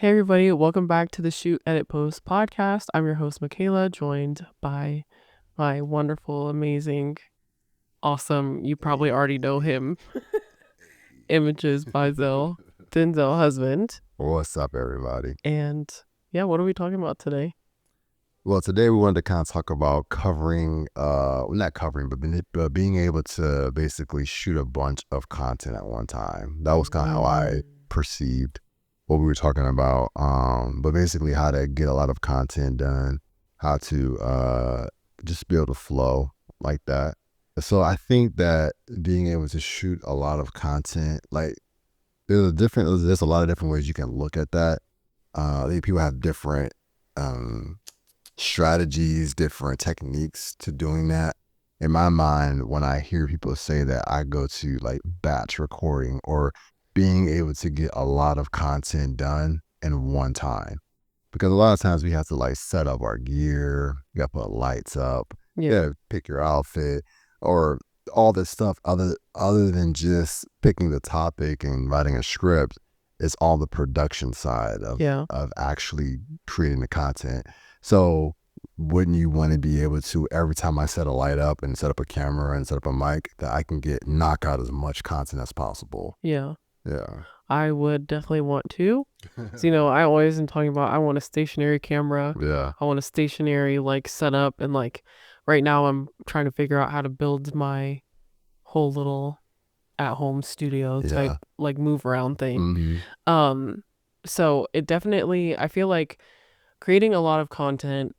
Hey everybody, welcome back to the Shoot Edit Post podcast. I'm your host Michaela, joined by my wonderful, amazing, awesome, you probably already know him, Images by Denzel husband. What's up, everybody? And yeah, what are we talking about today? Well, today we wanted to kind of talk about covering, not covering, but being able to basically shoot a bunch of content at one time. That was kind of how I perceived what we were talking about. But basically how to get a lot of content done, how to just be able to flow like that. So I think that being able to shoot a lot of content, like there's a lot of different ways you can look at that. I think people have different strategies, different techniques to doing that. In my mind, when I hear people say that, I go to like batch recording or being able to get a lot of content done in one time. Because a lot of times we have to like set up our gear, you got to put lights up, pick your outfit, or all this stuff other than just picking the topic and writing a script. It's all the production side of actually creating the content. So wouldn't you want to be able to, every time I set a light up and set up a camera and set up a mic, that I can knock out as much content as possible? Yeah. Yeah. I would definitely want to. So, I always am talking about I want a stationary camera. Yeah. I want a stationary like setup, and like right now I'm trying to figure out how to build my whole little at-home studio type like move around thing. So it definitely, I feel like creating a lot of content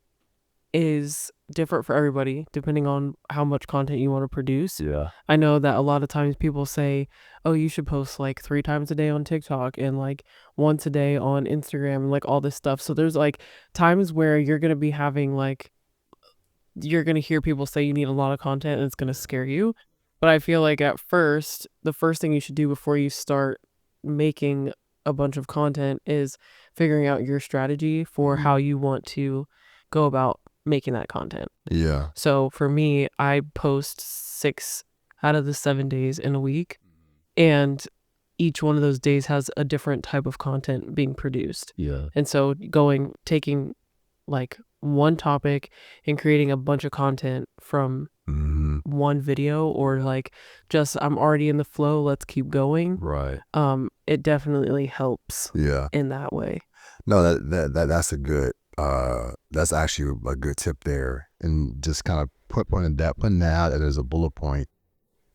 is different for everybody depending on how much content you want to produce. I know that a lot of times people say, oh, you should post like 3 times a day on TikTok and like once a day on Instagram and like all this stuff. So there's like times where you're going to be having like, you're going to hear people say you need a lot of content and it's going to scare you. But I feel like at first, the first thing you should do before you start making a bunch of content is figuring out your strategy for how you want to go about making that content. Yeah. So for me, I post 6 out of the 7 days in a week, and each one of those days has a different type of content being produced. Yeah. And so taking like one topic and creating a bunch of content from one video, or like just I'm already in the flow, let's keep going. Right. It definitely helps. Yeah. In that way. No, that's a good. That's actually a good tip there, and just kind of putting that out as a bullet point.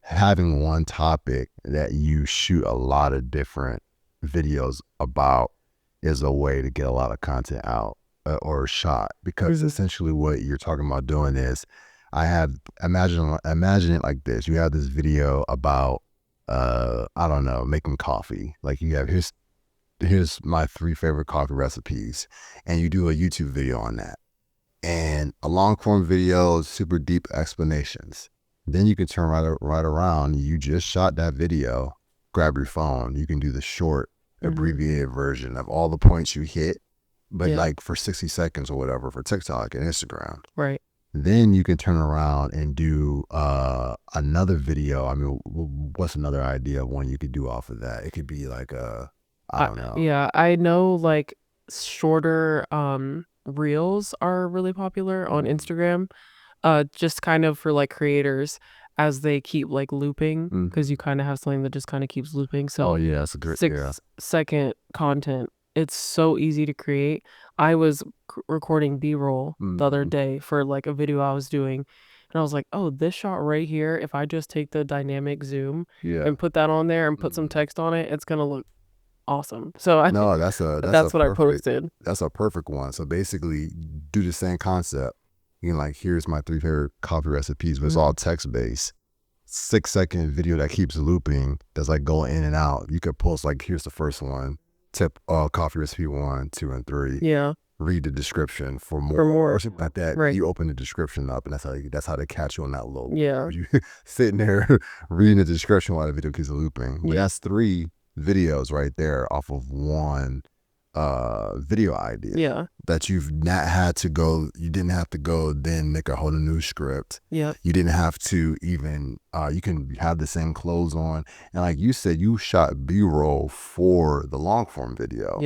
Having one topic that you shoot a lot of different videos about is a way to get a lot of content out or shot, because essentially what you're talking about doing is, imagine it like this. You have this video about I don't know, making coffee. Like you have here's my 3 favorite coffee recipes, and you do a YouTube video on that, and a long form video, super deep explanations. Then you can turn right around. You just shot that video, grab your phone. You can do the short abbreviated version of all the points you hit, but like for 60 seconds or whatever for TikTok and Instagram. Right. Then you can turn around and do another video. I mean, what's another idea of one you could do off of that? It could be like I don't know. Yeah, I know like shorter reels are really popular on Instagram. Just kind of for like creators as they keep like looping, because you kind of have something that just kind of keeps looping. So that's a great 6-second content. It's so easy to create. I was recording B-roll the other day for like a video I was doing, and I was like, oh, this shot right here, if I just take the dynamic zoom and put that on there and put some text on it, it's gonna look awesome. So that's what I posted. That's a perfect one. So basically do the same concept. You can like, here's my 3 favorite coffee recipes, but it's all text based. 6-second video that keeps looping, that's like going in and out. You could post like, here's the first one, tip coffee recipe 1, 2, and 3. Yeah. Read the description for more or something like that. Right. You open the description up, and that's how they catch you on that loop. Yeah. You sitting there reading the description while the video keeps looping. But that's 3 videos right there off of one video idea that you've not had to go, you didn't have to go then make a whole new script. You didn't have to even you can have the same clothes on, and like you said, you shot B-roll for the long form video.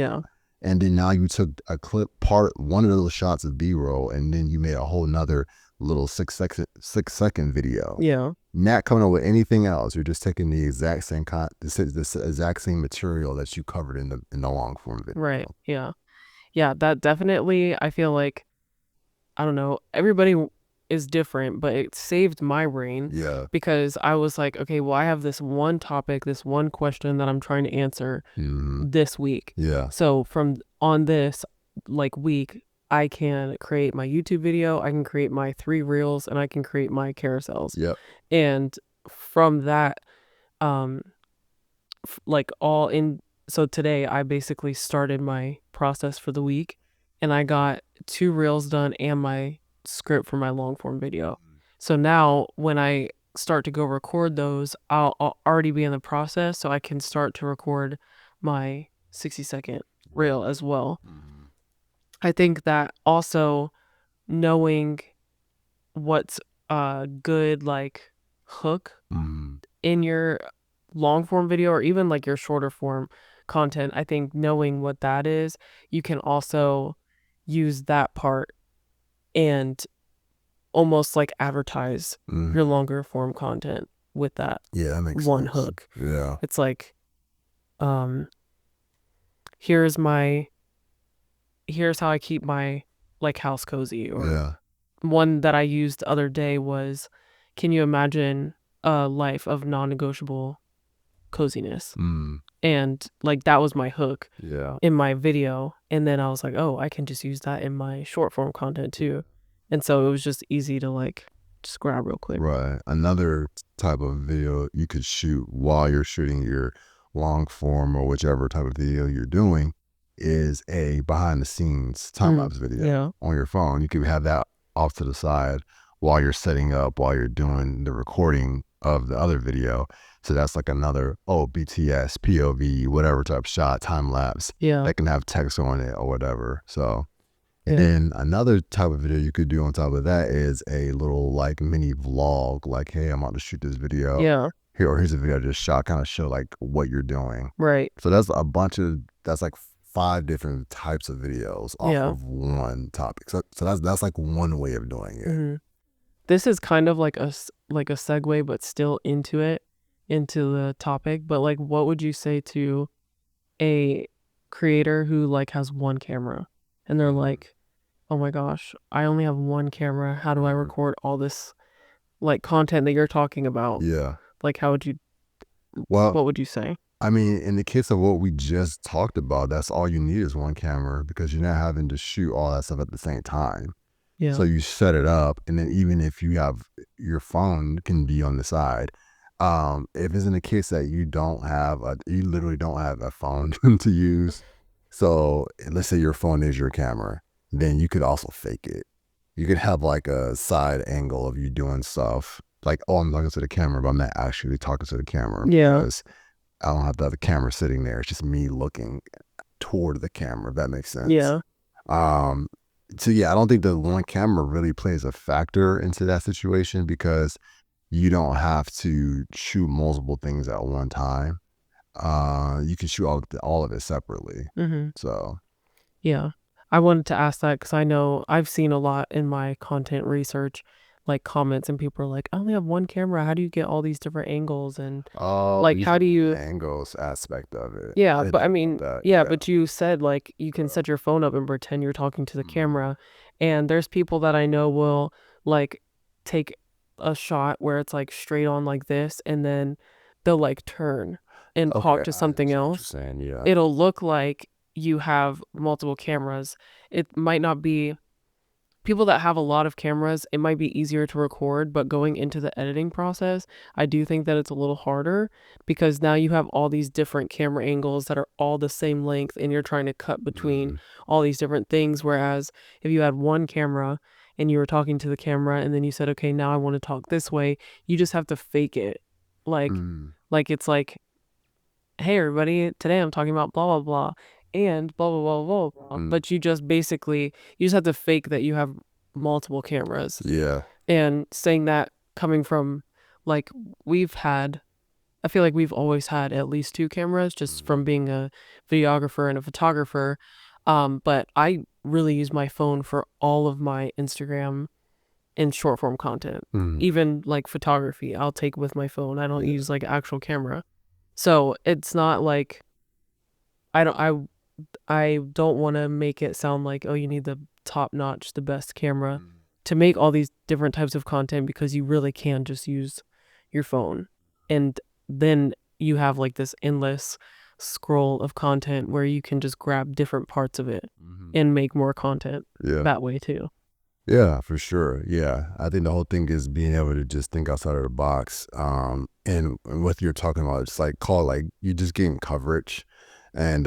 and then now you took a clip one of those shots of B-roll, and then you made a whole nother little 6-second video. Yeah. Not coming up with anything else. You're just taking the exact same this exact same material that you covered in the long form video. Right. Yeah. Yeah, that definitely, I feel like, I don't know, everybody is different, but it saved my brain. Yeah. Because I was like, okay, well, I have this one topic, this one question that I'm trying to answer this week. Yeah. So on this like week, I can create my YouTube video, I can create my 3 reels, and I can create my carousels. Yep. And from that, like all in, so today I basically started my process for the week, and I got 2 reels done and my script for my long form video. So now when I start to go record those, I'll already be in the process, so I can start to record my 60-second reel as well. I think that also knowing what's a good like hook in your long form video, or even like your shorter form content, I think knowing what that is, you can also use that part and almost like advertise your longer form content with that. Yeah, that makes one sense. hook. Yeah. It's like, here's how I keep my like house cozy. Or Yeah. one that I used the other day was, can you imagine a life of non-negotiable coziness? And like that was my hook in my video, and then I was like, oh, I can just use that in my short form content too. And so it was just easy to like just grab real quick. Right. Another type of video you could shoot while you're shooting your long form or whichever type of video you're doing is a behind the scenes time lapse video on your phone. You could have that off to the side while you're setting up, while you're doing the recording of the other video. So that's like another, BTS, POV, whatever type shot, time lapse. Yeah. That can have text on it or whatever. So, and then another type of video you could do on top of that is a little like mini vlog, like, hey, I'm about to shoot this video. Yeah. Here's a video I just shot, kind of show like what you're doing. Right. So that's like 5 different types of videos off of one topic. So that's like one way of doing it. This is kind of like a segue, but still into the topic. But like, what would you say to a creator who like has one camera and they're like, oh my gosh, I only have one camera, how do I record all this like content that you're talking about? Yeah. Like, what would you say? I mean, in the case of what we just talked about, that's all you need is one camera, because you're not having to shoot all that stuff at the same time. Yeah. So you set it up, and then even if you have your phone can be on the side. If it's in the case that you literally don't have a phone to use, so let's say your phone is your camera, then you could also fake it. You could have like a side angle of you doing stuff like, oh, I'm talking to the camera, but I'm not actually talking to the camera. Yeah. Because I don't have to have the camera sitting there. It's just me looking toward the camera, if that makes sense. Yeah. So yeah, I don't think the one camera really plays a factor into that situation, because you don't have to shoot multiple things at one time. You can shoot all of it separately. So yeah, I wanted to ask that because I know I've seen a lot in my content research, like comments, and people are like, I only have one camera, how do you get all these different angles? And like, how do you angles aspect of it? Yeah, but I mean, but you said like you can set your phone up and pretend you're talking to the camera, and there's people that I know will like take a shot where it's like straight on like this, and then they'll like turn and talk to something else. It'll look like you have multiple cameras. It might not be people that have a lot of cameras, it might be easier to record, but going into the editing process, I do think that it's a little harder, because now you have all these different camera angles that are all the same length, and you're trying to cut between all these different things. Whereas if you had one camera and you were talking to the camera, and then you said, okay, now I want to talk this way, you just have to fake it. Like it's like, hey everybody, today I'm talking about blah, blah, blah, and blah, blah, blah, blah, blah. But you just have to fake that you have multiple cameras. Yeah. And saying that coming from, like, I feel like we've always had at least 2 cameras, just from being a videographer and a photographer. But I really use my phone for all of my Instagram and short form content. Even like photography, I'll take with my phone. I don't use like actual camera. So it's not like I don't want to make it sound like, oh, you need the top notch, the best camera to make all these different types of content, because you really can just use your phone. And then you have like this endless scroll of content where you can just grab different parts of it and make more content that way too. Yeah, for sure. Yeah. I think the whole thing is being able to just think outside of the box. And what you're talking about, it's like you're just getting coverage. And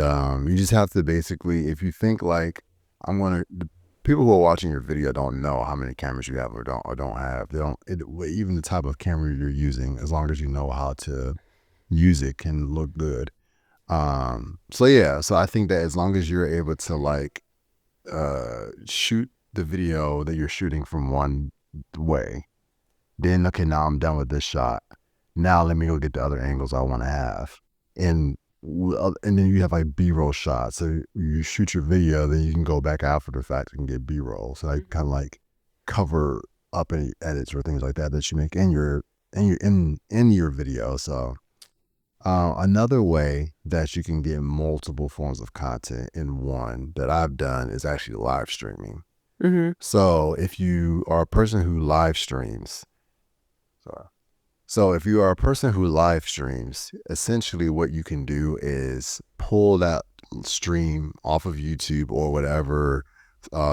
you just have to basically, if you think like, the people who are watching your video don't know how many cameras you have or don't have. Even the type of camera you're using, as long as you know how to use it, can look good. So I think that as long as you're able to like shoot the video that you're shooting from one way, then okay, now I'm done with this shot. Now let me go get the other angles I want to have, and then you have like B-roll shots. So you shoot your video, then you can go back after the fact and get B-roll. So like kind of like cover up any edits or things like that you make in your video. So another way that you can get multiple forms of content in one that I've done is actually live streaming. So if you are a person who live streams, essentially what you can do is pull that stream off of YouTube or whatever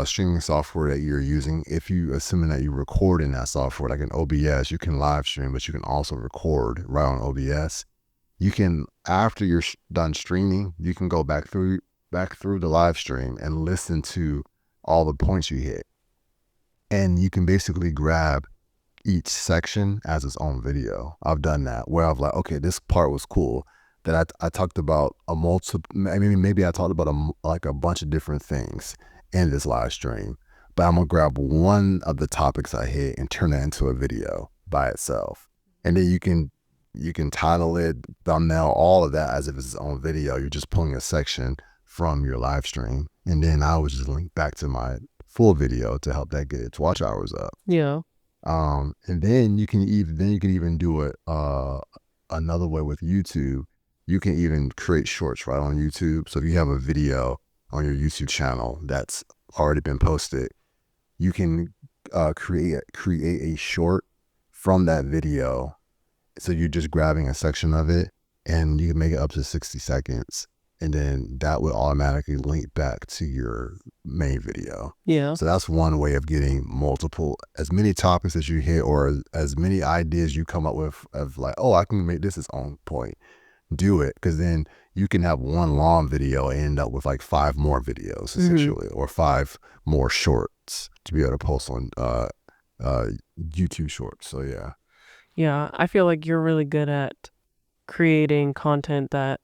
streaming software that you're using. If you assuming that you record in that software, like in OBS, you can live stream, but you can also record right on OBS. You can, after you're done streaming, you can go back through the live stream and listen to all the points you hit. And you can basically grab each section as its own video. I've done that where I've like, okay, this part was cool. That I talked about maybe I talked about a bunch of different things in this live stream, but I'm gonna grab one of the topics I hit and turn that into a video by itself. And then you can title it, thumbnail, all of that as if it's its own video. You're just pulling a section from your live stream, and then I would just link back to my full video to help that get its watch hours up. Yeah. And then you can even do it another way with YouTube. You can even create shorts right on YouTube. So if you have a video on your YouTube channel that's already been posted, you can create a short from that video. So you're just grabbing a section of it, and you can make it up to 60 seconds. And then that will automatically link back to your main video. Yeah. So that's one way of getting as many topics as you hit, or as many ideas you come up with of like, oh, I can make this its own point. Do it, because then you can have one long video and end up with like 5 more videos essentially, or 5 more shorts to be able to post on YouTube Shorts. So yeah. Yeah, I feel like you're really good at creating content that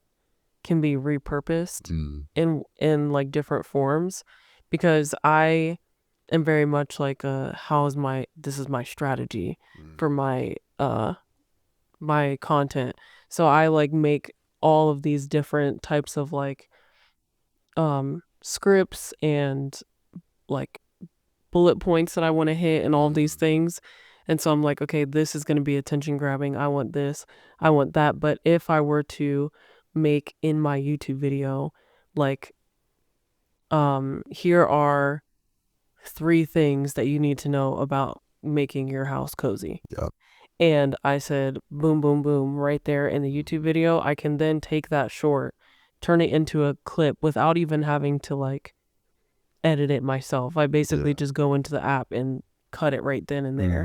can be repurposed in like different forms, because I am very much like this is my strategy for my my content. So I like make all of these different types of like scripts and like bullet points that I want to hit and all of these things. And so I'm like, okay, this is going to be attention grabbing. I want this, I want that. But if I were to make in my YouTube video, like, here are 3 things that you need to know about making your house cozy. Yep. And I said, boom, boom, boom, right there in the YouTube video. I can then take that short, turn it into a clip without even having to like edit it myself. I basically just go into the app and cut it right then and there.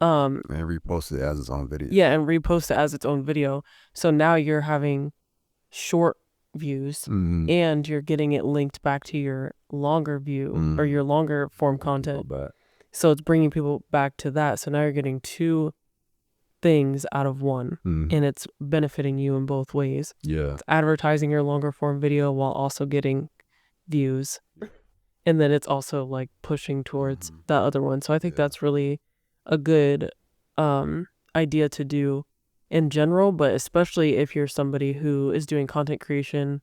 And repost it as its own video. Yeah, and repost it as its own video. So now you're having short views and you're getting it linked back to your longer view or your longer form content. So it's bringing people back to that. So now you're getting 2 things out of one, and it's benefiting you in both ways. Yeah. It's advertising your longer form video while also getting views. And then it's also like pushing towards that other one. So I think that's really a good idea to do in general, but especially if you're somebody who is doing content creation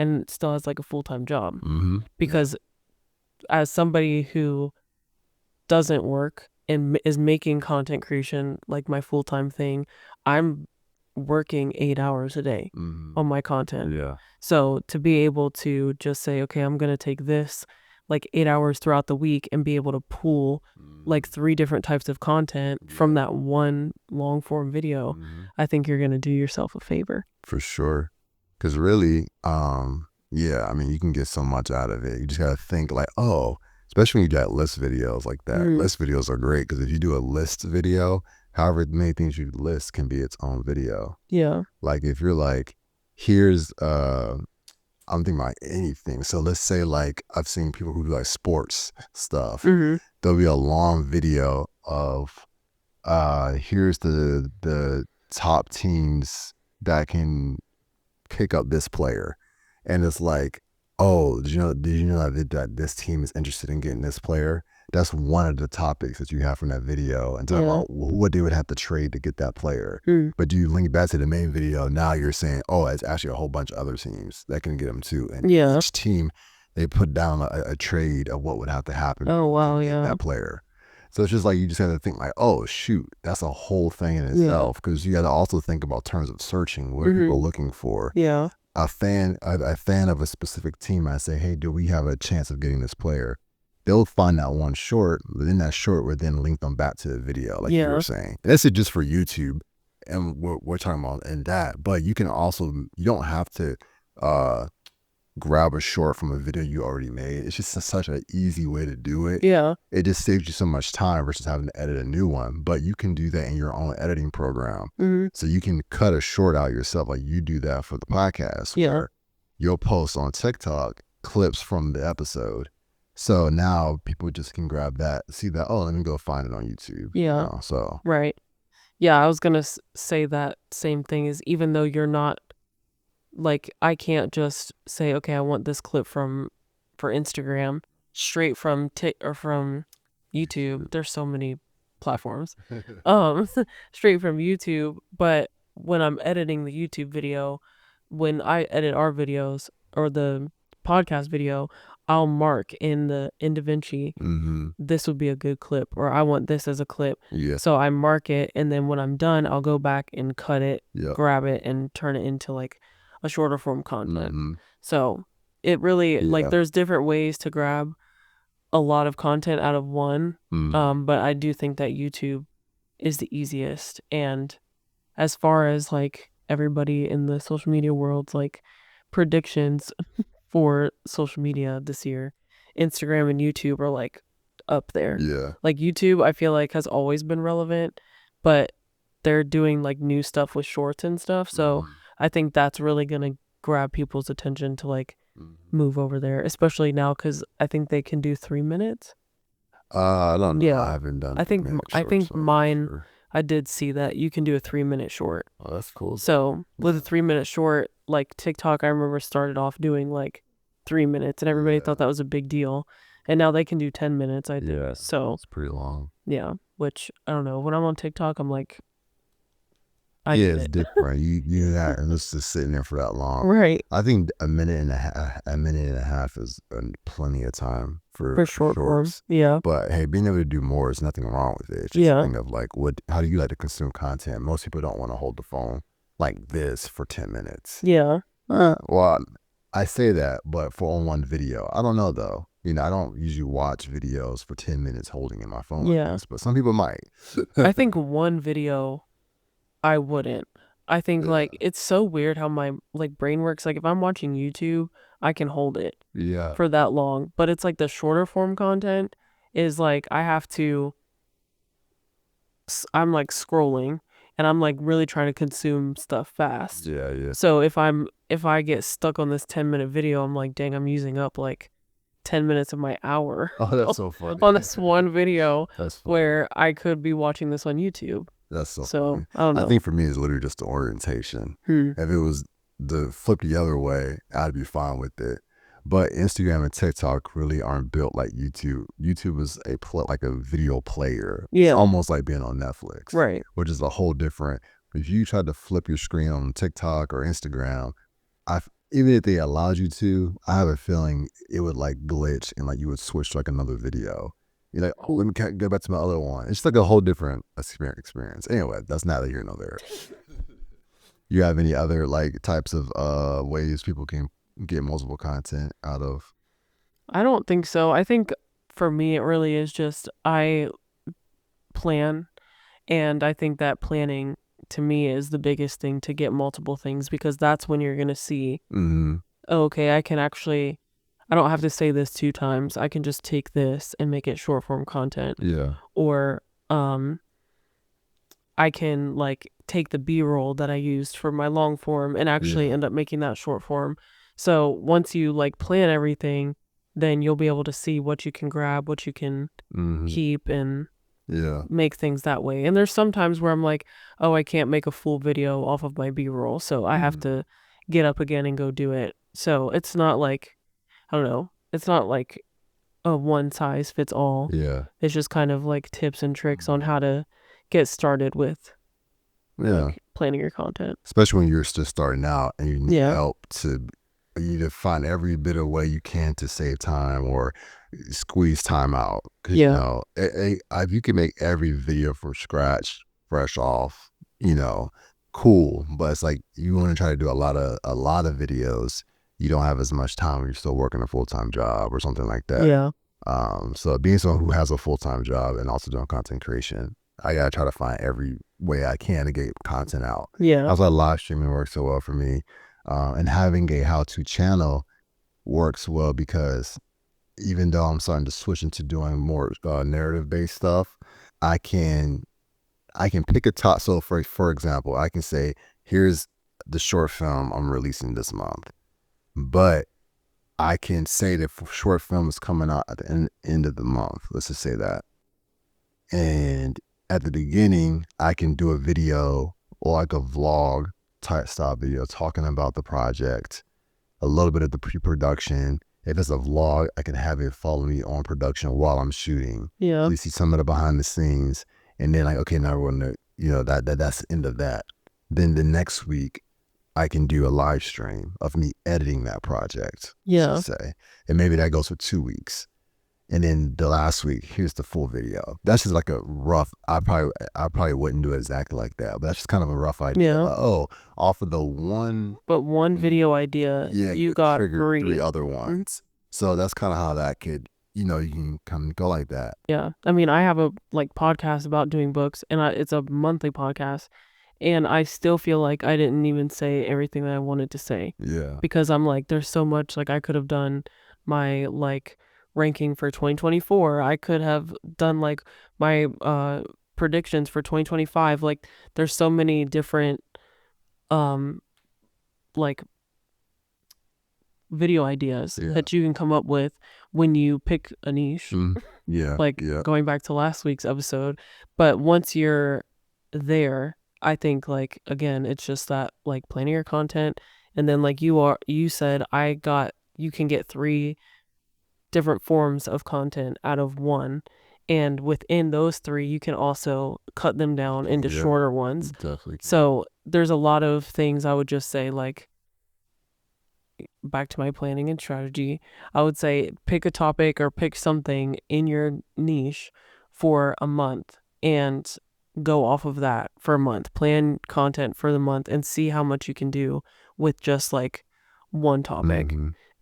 and still has like a full-time job. Because as somebody who doesn't work and is making content creation like my full-time thing, I'm working 8 hours a day on my content. So to be able to just say, okay, I'm going to take this like 8 hours throughout the week and be able to pull like 3 different types of content from that one long form video, I think you're going to do yourself a favor. For sure. Because really, yeah, I mean, you can get so much out of it. You just got to think like, oh, especially when you got list videos like that. List videos are great because if you do a list video, however many things you list can be its own video. Yeah. Like if you're like, here's, I'm thinking about anything. So let's say like I've seen people who do like sports stuff. There'll be a long video of, here's the top teams that can pick up this player, and it's like, oh, did you know that this team is interested in getting this player? That's one of the topics that you have from that video, and talk about what they would have to trade to get that player. But do you link back to the main video? Now you're saying, oh, it's actually a whole bunch of other teams that can get them too, and each team they put down a trade of what would have to happen to get that player. So it's just like you just have to think like, oh shoot, that's a whole thing in itself, because you got to also think about terms of searching. What are people looking for? A fan of a specific team. I say, hey, do we have a chance of getting this player? They'll find that one short, but then that short would then link them back to the video, like you were saying. And that's it just for YouTube, and we're talking about in that. But you can also, you don't have to grab a short from a video you already made. It's just such an easy way to do it. It just saves you so much time versus having to edit a new one. But you can do that in your own editing program. So you can cut a short out yourself, like you do that for the podcast. Where you'll post on TikTok clips from the episode. So now people just can grab that, see that, oh, let me go find it on YouTube. You know, so right. Yeah, I was gonna say that same thing, is even though you're not, like, I can't just say, okay, I want this clip for Instagram straight from from YouTube. There's so many platforms. Straight from YouTube. But when I'm editing the YouTube video, when I edit our videos or the podcast video, I'll mark in DaVinci, this would be a good clip, or I want this as a clip. So I mark it, and then when I'm done, I'll go back and cut it, grab it, and turn it into like a shorter form content. So it really, like, there's different ways to grab a lot of content out of one. But I do think that YouTube is the easiest. And as far as like everybody in the social media world's like predictions for social media this year, Instagram and YouTube are like up there. Like YouTube, I feel like has always been relevant, but they're doing like new stuff with shorts and stuff. So I think that's really gonna grab people's attention to like move over there, especially now because I think they can do 3 minutes. I don't know. I haven't done. I think mine. I did see that you can do a 3-minute short. Oh, that's cool. So with a 3-minute short, like TikTok, I remember started off doing like 3 minutes, and everybody thought that was a big deal. And now they can do 10 minutes, I think. So it's pretty long. Yeah, which I don't know. When I'm on TikTok, I'm like, it's different. You not, and it's just sitting there for that long. Right. I think a minute and a half is plenty of time for short shorts. form. Yeah. But hey, being able to do more is nothing wrong with it. It's just a thing of like, how do you like to consume content? Most people don't want to hold the phone like this for 10 minutes. Yeah. Well, I say that, but for on one video, I don't know though. You know, I don't usually watch videos for 10 minutes holding in my phone like this, but some people might. I think one video, I wouldn't. I think like it's so weird how my like brain works. Like if I'm watching YouTube, I can hold it for that long. But it's like the shorter form content is like I have to, I'm like scrolling and I'm like really trying to consume stuff fast. So if I get stuck on this 10-minute video, I'm like, dang, I'm using up like 10 minutes of my hour. Oh, that's so funny. On this one video where I could be watching this on YouTube. That's so funny. I don't know. I think for me it's literally just the orientation. If it was the flip the other way, I'd be fine with it. But Instagram and TikTok really aren't built like YouTube. YouTube is like a video player. It's almost like being on Netflix. Right. Which is a whole different. If you try to flip your screen on TikTok or Instagram, even if they allowed you to, I have a feeling it would like glitch and like you would switch to like another video. You're like, oh, let me go back to my other one. It's like a whole different experience. Anyway, that's neither here nor there. You have any other like types of ways people can get multiple content out of? I don't think so. I think for me, it really is just I plan, and I think that planning to me is the biggest thing to get multiple things, because that's when you're going to see, oh, okay, I can actually, I don't have to say this 2 times. I can just take this and make it short form content. Yeah. Or I can like take the B-roll that I used for my long form and actually end up making that short form. So once you like plan everything, then you'll be able to see what you can grab, what you can keep, and make things that way. And there's sometimes where I'm like, oh, I can't make a full video off of my B-roll, so I have to get up again and go do it. So it's not like, I don't know, it's not like a one size fits all. Yeah. It's just kind of like tips and tricks on how to get started with like planning your content. Especially when you're just starting out and you need help to, you need to find every bit of way you can to save time or squeeze time out. Cause you know, if you can make every video from scratch, fresh off, you know, cool. But it's like you want to try to do a lot of videos. You don't have as much time when you're still working a full-time job or something like that. Yeah. So being someone who has a full-time job and also doing content creation, I gotta try to find every way I can to get content out. Yeah. That's why live streaming works so well for me. And having a how-to channel works well because even though I'm starting to switch into doing more narrative-based stuff, I can pick a top. So for example, I can say, here's the short film I'm releasing this month. But I can say that short film is coming out at the end of the month. Let's just say that. And at the beginning, I can do a video or like a vlog type style video talking about the project, a little bit of the pre-production. If it's a vlog, I can have it follow me on production while I'm shooting. Yeah. So you see some of the behind the scenes. And then like, okay, now we're gonna, you know, that's the end of that. Then the next week, I can do a live stream of me editing that project. Yeah. Say, and maybe that goes for 2 weeks, and then the last week, here's the full video. That's just like a rough. I probably wouldn't do it exactly like that, but that's just kind of a rough idea. Yeah. Like, off of the one. But one video idea, you got three other ones. So that's kind of how that could, you know, you can kind of go like that. Yeah. I mean, I have a like podcast about doing books, and it's a monthly podcast. And I still feel like I didn't even say everything that I wanted to say. Yeah. Because I'm like, there's so much, like I could have done my like ranking for 2024. I could have done like my predictions for 2025. Like there's so many different like video ideas that you can come up with when you pick a niche. Going back to last week's episode. But once you're there, I think like again it's just that like planning your content, and then like you said you can get 3 different forms of content out of one, and within those 3 you can also cut them down into shorter ones. Definitely. So there's a lot of things I would just say, like back to my planning and strategy, I would say pick a topic or pick something in your niche for a month and go off of that for a month. Plan content for the month and see how much you can do with just like one topic,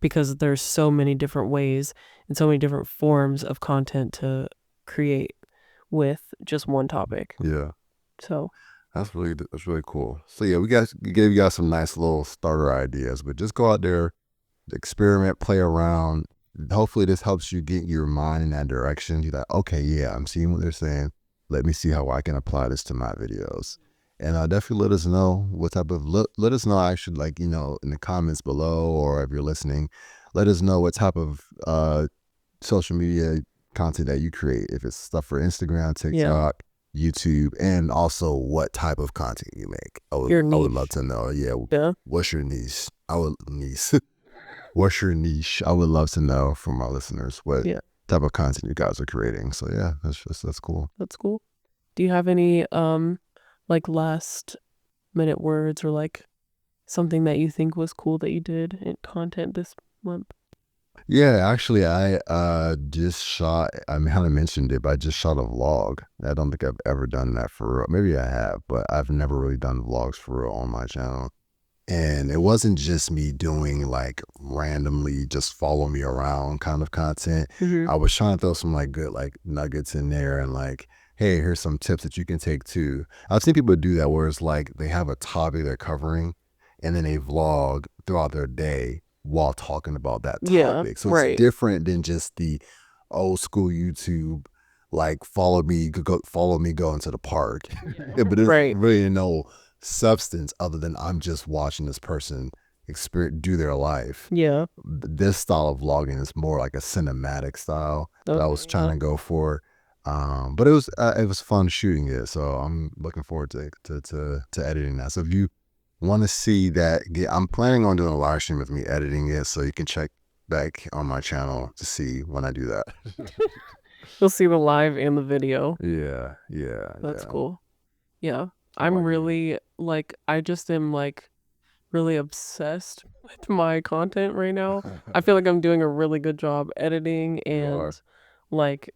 because there's so many different ways and so many different forms of content to create with just one topic. Yeah. So that's really cool. So yeah, we gave you guys some nice little starter ideas, but just go out there, experiment, play around. Hopefully this helps you get your mind in that direction. You're like, okay, yeah, I'm seeing what they're saying. Let me see how I can apply this to my videos. And definitely let us know what type of, let us know actually, like, you know, in the comments below, or if you're listening, let us know what type of social media content that you create. If it's stuff for Instagram, TikTok, YouTube, and also what type of content you make. I would love to know. Yeah. What's your niche? What's your niche? I would love to know from our listeners what type of content you guys are creating. So yeah, that's cool. That's cool. Do you have any like last minute words or like something that you think was cool that you did in content this month? Yeah, actually, I just shot. I mean, I haven't mentioned it, but I just shot a vlog. I don't think I've ever done that for real. Maybe I have, but I've never really done vlogs for real on my channel. And it wasn't just me doing like randomly just follow me around kind of content. Mm-hmm. I was trying to throw some like good like nuggets in there and like, hey, here's some tips that you can take too. I've seen people do that where it's like they have a topic they're covering and then they vlog throughout their day while talking about that Yeah, topic. So it's right. different than just the old school YouTube like follow me go into the park. But there's Right. really no substance other than I'm just watching this person do their life. Yeah. This style of vlogging is more like a cinematic style that I was Okay, trying to go for. But it was fun shooting it, so I'm looking forward to editing that. So if you want to see that, I'm planning on doing a live stream with me editing it, so you can check back on my channel to see when I do that. You'll see the live and the video. Yeah. That's cool. Yeah. I'm really like, I just am like really obsessed with my content right now. I feel like I'm doing a really good job editing and like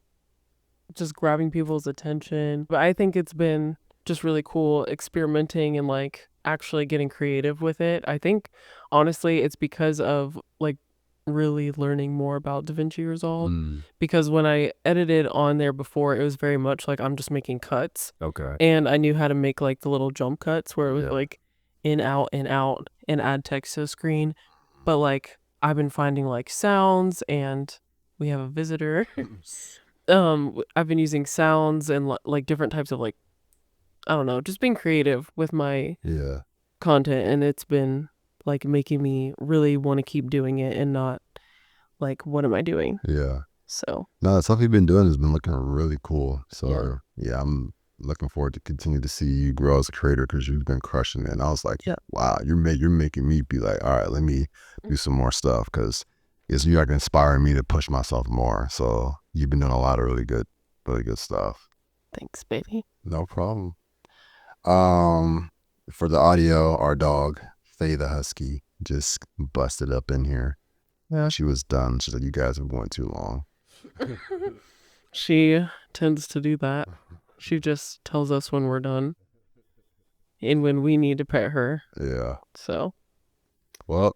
just grabbing people's attention. But I think it's been just really cool experimenting and like actually getting creative with it. I think honestly it's because of like really learning more about DaVinci Resolve. Because when I edited on there before, it was very much like I'm just making cuts. Okay. And I knew how to make like the little jump cuts where it was like in, out, and add text to the screen. But like I've been finding like sounds, and we have a visitor. I've been using sounds and like different types of like, I don't know, just being creative with my content, and it's been like making me really want to keep doing it and not like, what am I doing? So no, the stuff you've been doing has been looking really cool. So yeah, I'm looking forward to continue to see you grow as a creator because you've been crushing it. And I was like, wow, you're making me be like, all right, let me do some more stuff because you're like inspiring me to push myself more. So you've been doing a lot of really good stuff. thanks, baby. No problem. For the audio, our dog Faye the Husky just busted up in here. Yeah, she was done. She said, "You guys have went too long." She tends to do that. She just tells us when we're done and when we need to pet her. Yeah. So, well,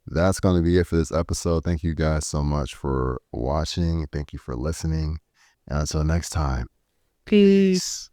that's going to be it for this episode. Thank you guys so much for watching. Thank you for listening. And until next time, peace.